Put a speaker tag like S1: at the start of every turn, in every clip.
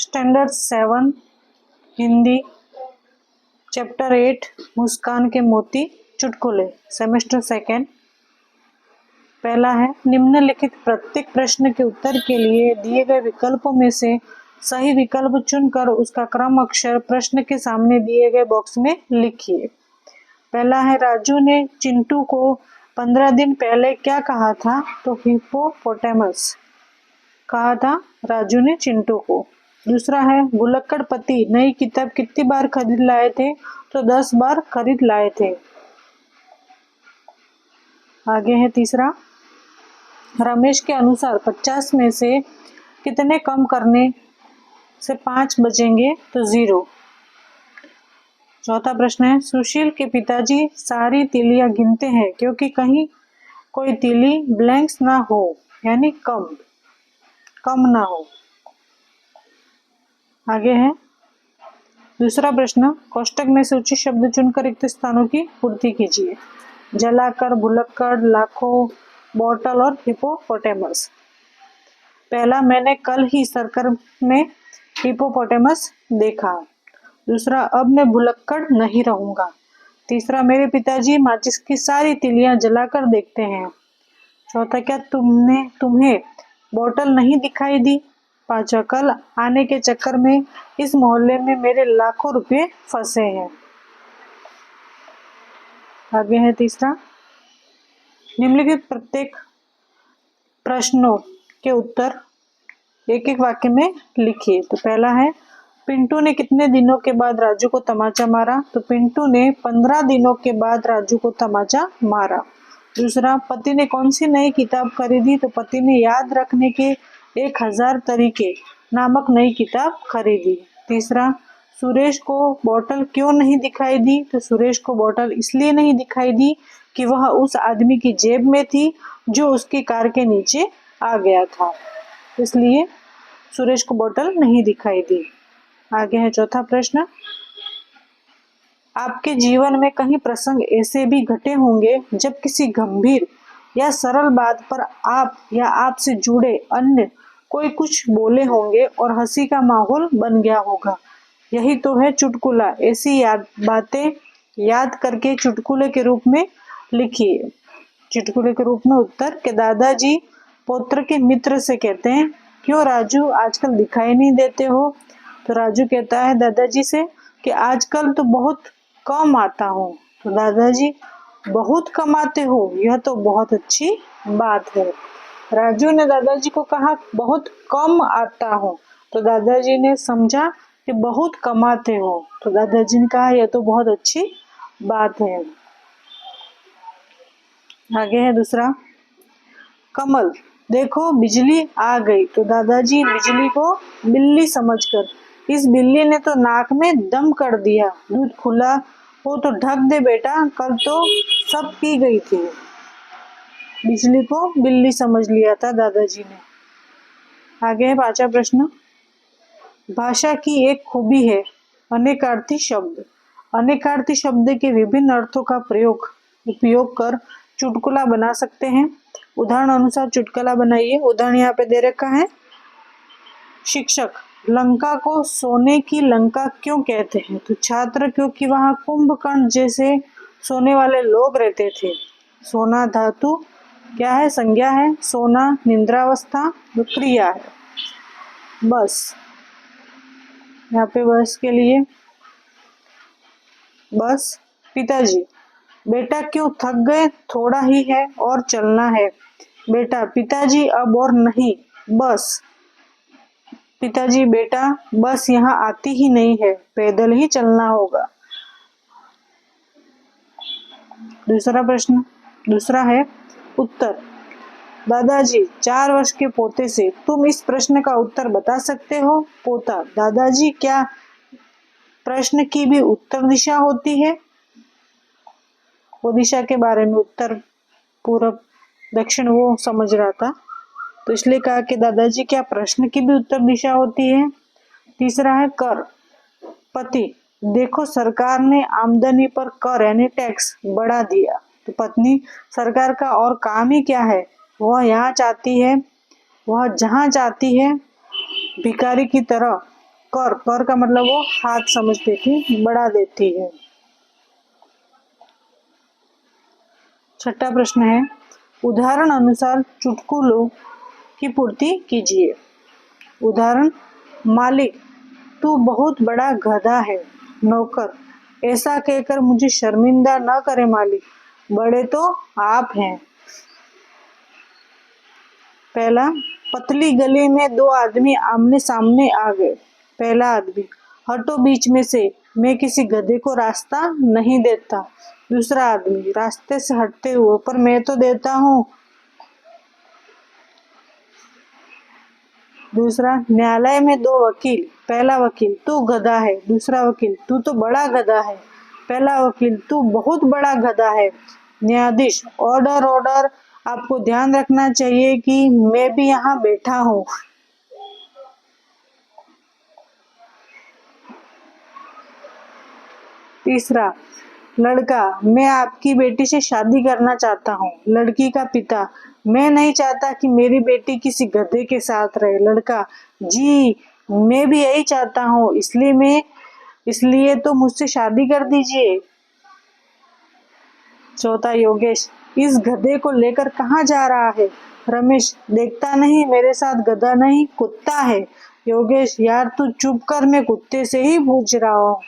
S1: Standard 7 Hindi, chapter 8 मुस्कान के मोती चुटकुले, सेमेस्टर 2। पहला है, निम्नलिखित प्रत्येक प्रश्न के उत्तर के लिए दिए गए विकल्पों में से सही विकल्प चुनकर उसका क्रम अक्षर प्रश्न के सामने दिए गए बॉक्स में लिखिए। पहला है, राजू ने चिंटू को 15 दिन पहले क्या कहा था? तो हिप्पोपोटेमस कहा था राजू ने चिंटू को। दूसरा है, भुलक्कड़ पति नई किताब कितनी बार खरीद लाए थे? तो 10 बार खरीद लाए थे। आगे है तीसरा, रमेश के अनुसार 50 में से कितने कम करने से 5 बचेंगे? तो 0। चौथा प्रश्न है, सुशील के पिताजी सारी तीलियां गिनते हैं क्योंकि कहीं कोई तीली ब्लैंक्स ना हो, यानी कम ना हो। आगे है दूसरा प्रश्न, कोष्टक में से उचित शब्द चुनकर रिक्त स्थानों की पूर्ति कीजिए। जलाकर, भुलक्कड़, लाखों, बोतल और हिप्पोपोटेमस। पहला, मैंने कल ही सर्कस में हिप्पोपोटेमस देखा। दूसरा, अब मैं भुलक्कड़ नहीं रहूंगा। तीसरा, मेरे पिताजी माचिस की सारी तीलियां जलाकर देखते हैं। चौथा, क्या तुम्हें बोतल नहीं दिखाई दी? पांचवा, कल आने के चक्कर में इस मोहल्ले में मेरे लाखों रुपए फंसे हैं। आगे है तीसरा, निम्नलिखित प्रत्येक प्रश्नों के उत्तर एक एक वाक्य में लिखिए। तो पहला है, पिंटू ने कितने दिनों के बाद राजू को तमाचा मारा? तो पिंटू ने 15 दिनों के बाद राजू को तमाचा मारा। दूसरा, पति ने कौन सी नई किताब खरीदी? तो पति ने याद रखने के 1000 तरीके नामक नई किताब खरीदी। तीसरा, सुरेश को बोतल क्यों नहीं दिखाई दी? तो सुरेश को बोतल इसलिए नहीं दिखाई दी कि वह उस आदमी की जेब में थी जो उसकी कार के नीचे आ गया था, इसलिए सुरेश को बोतल नहीं दिखाई दी। आगे है चौथा प्रश्न, आपके जीवन में कहीं प्रसंग ऐसे भी घटे होंगे जब किसी गंभीर या सरल बात पर आप या आपसे जुड़े अन्य कोई कुछ बोले होंगे और हंसी का माहौल बन गया होगा। यही तो है चुटकुला। ऐसी बातें याद करके चुटकुले के रूप में लिखिए। चुटकुले के रूप में उत्तर के दादाजी पौत्र के मित्र से कहते हैं, क्यों राजू आजकल दिखाई नहीं देते हो? तो राजू कहता है दादाजी से कि आजकल तो बहुत कम आता हूँ। तो दादाजी, बहुत कम आते हो, यह तो बहुत अच्छी बात है। राजू ने दादाजी को कहा बहुत कम आता हूँ। तो दादाजी ने समझा कि बहुत कमाते हो। तो दादाजी ने कहा यह तो बहुत अच्छी बात है। आगे है दूसरा, कमल देखो बिजली आ गई। तो दादाजी बिजली को बिल्ली समझकर, इस बिल्ली ने तो नाक में दम कर दिया। दूध खुला हो तो ढक दे बेटा, कल तो सब पी गई थी। बिजली को बिल्ली समझ लिया था दादाजी ने। आगे है पांचवा प्रश्न, भाषा की एक खूबी है अनेकार्थी शब्द। अनेकार्थी शब्द के विभिन्न अर्थों का उपयोग कर चुटकुला बना सकते हैं। उदाहरण अनुसार चुटकुला बनाइए। उदाहरण यहाँ पे दे रखा है, शिक्षक, लंका को सोने की लंका क्यों कहते हैं? तो छात्र, क्योंकि वहां कुंभकर्ण जैसे सोने वाले लोग रहते थे। सोना धातु क्या है? संज्ञा है। सोना निद्रावस्था क्रिया है। बस, यहाँ पे बस के लिए बस। पिताजी, बेटा क्यों थक गए? थोड़ा ही है और चलना है। बेटा, पिताजी अब और नहीं, बस। पिताजी, बेटा बस यहाँ आती ही नहीं है, पैदल ही चलना होगा। दूसरा है उत्तर, दादाजी 4 वर्ष के पोते से तुम इस प्रश्न का उत्तर बता सकते हो? पोता, दादाजी क्या प्रश्न की भी उत्तर दिशा होती है? वो दिशा के बारे में, उत्तर पूरब दक्षिण वो समझ रहा था, तो इसलिए कहा कि दादाजी क्या प्रश्न की भी उत्तर दिशा होती है। तीसरा है कर, पति, देखो सरकार ने आमदनी पर कर यानी टैक्स बढ़ा दिया। तो पत्नी, सरकार का और काम ही क्या है, वह जहाँ चाहती है भिखारी की तरह कौर, कौर का मतलब वो हाथ समझती थी, बढ़ा देती है। छठा प्रश्न है, उदाहरण अनुसार चुटकुलों की पूर्ति कीजिए। उदाहरण, मालिक तू बहुत बड़ा गधा है। नौकर, ऐसा कहकर मुझे शर्मिंदा न करे मालिक, बड़े तो आप हैं। पहला, पतली गली में दो आदमी आमने सामने आ गए। पहला आदमी, हटो बीच में से, मैं किसी गधे को रास्ता नहीं देता। दूसरा आदमी, रास्ते से हटते हुए, पर मैं तो देता हूँ। दूसरा, न्यायालय में दो वकील। पहला वकील, तू गधा है। दूसरा वकील, तू तो बड़ा गधा है। पहला वकील, तू बहुत बड़ा गधा है। न्यायाधीश, ऑर्डर ऑर्डर, आपको ध्यान रखना चाहिए कि मैं भी यहाँ बैठा हूँ। तीसरा, लड़का, मैं आपकी बेटी से शादी करना चाहता हूँ। लड़की का पिता, मैं नहीं चाहता कि मेरी बेटी किसी गधे के साथ रहे। लड़का, जी मैं भी यही चाहता हूँ, इसलिए तो मुझसे शादी कर दीजिए। चौथा, योगेश, इस गधे को लेकर कहाँ जा रहा है? रमेश, देखता नहीं मेरे साथ गधा नहीं कुत्ता है। योगेश, यार तू चुप कर, मैं कुत्ते से ही पूछ रहा हूँ।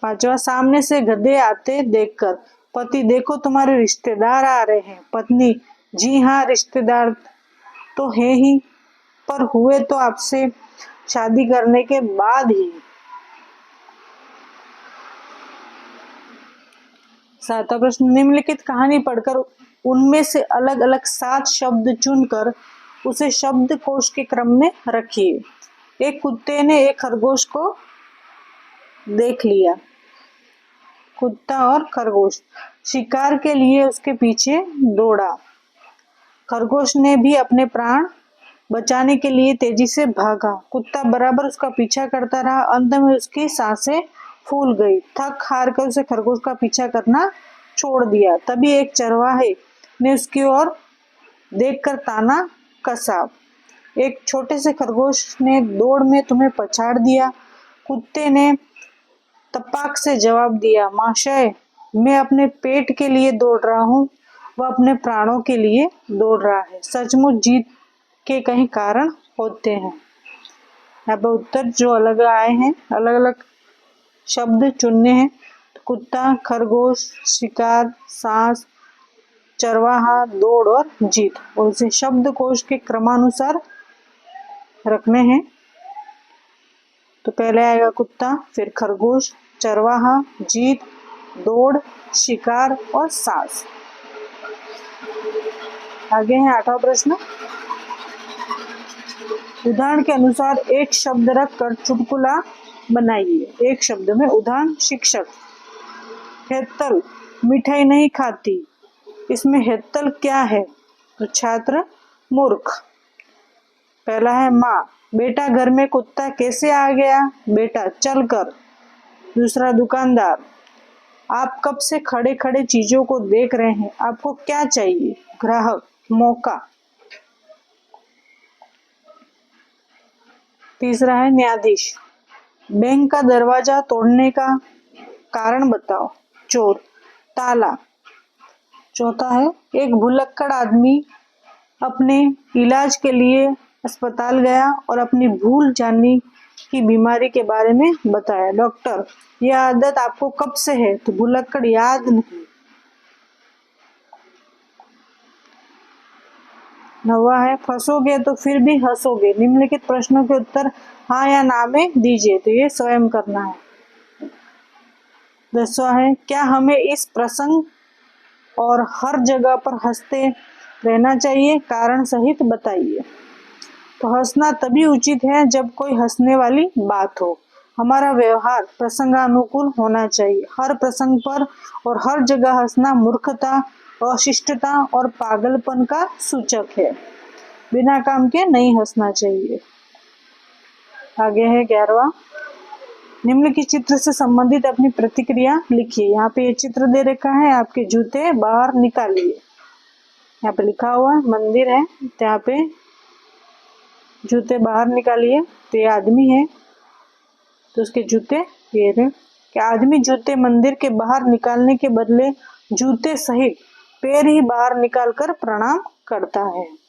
S1: पांचवा, सामने से गधे आते देखकर पति, देखो तुम्हारे रिश्तेदार आ रहे हैं। पत्नी, जी हाँ रिश्तेदार तो है ही, पर हुए तो आपसे शादी करने के बाद ही। सातवां प्रश्न, निम्नलिखित कहानी पढ़कर उनमें से अलग अलग 7 शब्द चुनकर उसे शब्दकोश के क्रम में रखिए। एक कुत्ते ने एक खरगोश को देख लिया। कुत्ता और खरगोश शिकार के लिए उसके पीछे दौड़ा। खरगोश ने भी अपने प्राण बचाने के लिए तेजी से भागा। कुत्ता बराबर उसका पीछा करता रहा। अंत में उसकी सांसें फूल गई। थक हार कर उसे खरगोश का पीछा करना छोड़ दिया। तभी एक चरवाहे ने उसकी ओर देखकर ताना कसा। एक छोटे से खरगोश ने दौड़ में तुम्हें पछाड़ दिया। कुत्ते ने तपाक से जवाब दिया, महाशय मैं अपने पेट के लिए दौड़ रहा हूँ, वह अपने प्राणों के लिए दौड़ रहा है। सचमुच जीत के कई कारण होते हैं। यहाँ पर उत्तर जो अलग आए हैं, अलग अलग शब्द चुनने हैं। कुत्ता, खरगोश, शिकार, सांस, चरवाहा, दौड़ और जीत, और इसे शब्दकोश के क्रमानुसार रखने हैं। तो पहले आएगा कुत्ता, फिर खरगोश, चरवाहा, जीत, दौड़, शिकार और सांस। आगे है 8वां प्रश्न, उदाहरण के अनुसार एक शब्द रखकर चुटकुला बनाइए। एक शब्द में उदाहरण, शिक्षक, हेतल, मिठाई नहीं खाती, इसमें हेतल क्या है? तो छात्र, मूर्ख। पहला है माँ, बेटा घर में कुत्ता कैसे आ गया? बेटा चलकर। दूसरा, दुकानदार, आप कब से खड़े खड़े चीजों को देख रहे हैं, आपको क्या चाहिए? ग्राहक, मौका। तीसरा है न्यायाधीश, बैंक का दरवाजा तोड़ने का कारण बताओ। चोर, ताला। चौथा है, एक भुलक्कड़ आदमी अपने इलाज के लिए अस्पताल गया और अपनी भूल जाने की बीमारी के बारे में बताया। डॉक्टर, यह आदत आपको कब से है? तो भुलक्कड़, याद नहीं। 9वां है, फंसोगे तो फिर भी हंसोगे। निम्नलिखित प्रश्नों के उत्तर हाँ या ना में दीजिए, तो ये स्वयं करना है। 10वां है, क्या हमें इस प्रसंग और हर जगह पर हंसते रहना चाहिए? कारण सहित बताइए। तो हंसना तभी उचित है जब कोई हंसने वाली बात हो। हमारा व्यवहार प्रसंगानुकूल होना चाहिए। हर प्रसंग पर और हर जगह हंसना मूर्खता, अशिष्टता और पागलपन का सूचक है। बिना काम के नहीं हंसना चाहिए। आगे है 11वां, निम्न की चित्र से संबंधित अपनी प्रतिक्रिया लिखिए। यहाँ पे ये चित्र दे रखा है, आपके जूते बाहर निकालिए। यहाँ पे लिखा हुआ है मंदिर है, यहाँ पे जूते बाहर निकालिए। तो ये आदमी है, तो उसके जूते ये रहे। कि आदमी जूते मंदिर के बाहर निकालने के बदले जूते सहित पैर ही बाहर निकालकर प्रणाम करता है।